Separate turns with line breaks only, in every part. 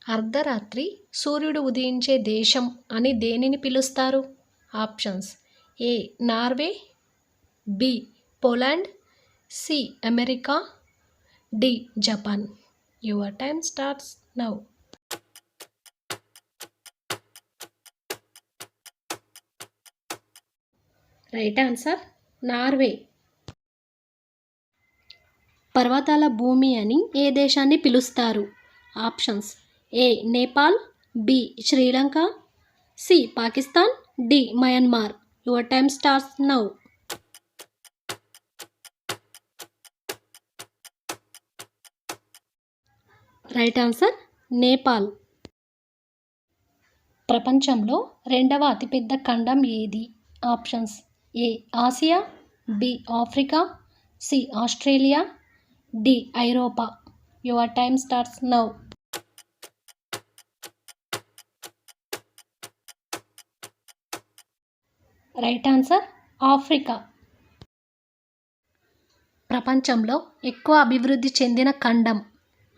అర్ధరాత్రి సూర్యుడు ఉదయించే దేశం అని దేనిని పిలుస్తారు? Options: A Norway, B Poland, C America, D Japan. Your time starts now. Right answer Norway. పర్వతాల భూమి అని ఏ దేశాన్ని పిలుస్తారు? Options: A Nepal, B Sri Lanka, C Pakistan, D Myanmar. Your time starts now. Right answer Nepal. ప్రపంచంలో రెండవ అతిపెద్ద ఖండం ఏది? Options: A Asia, B Africa, C Australia, D ఐరోపా. Your time starts now. Right answer Africa. ప్రపంచంలో ఎక్కువ అభివృద్ధి చెందిన ఖండం?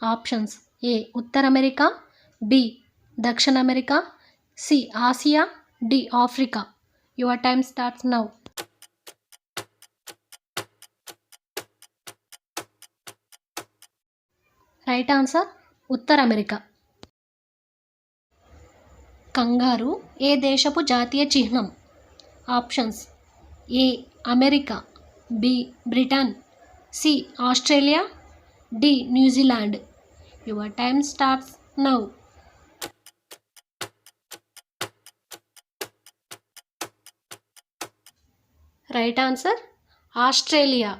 ఆప్షన్స్: ఏ ఉత్తర అమెరికా, బి దక్షిణ America, C Asia, D Africa. Your time starts now. Right answer ఉత్తర అమెరికా. కంగారు ఏ దేశపు జాతీయ చిహ్నం? Options: A America, B Britain, C Australia, D New Zealand. Your time starts now. Right answer Australia.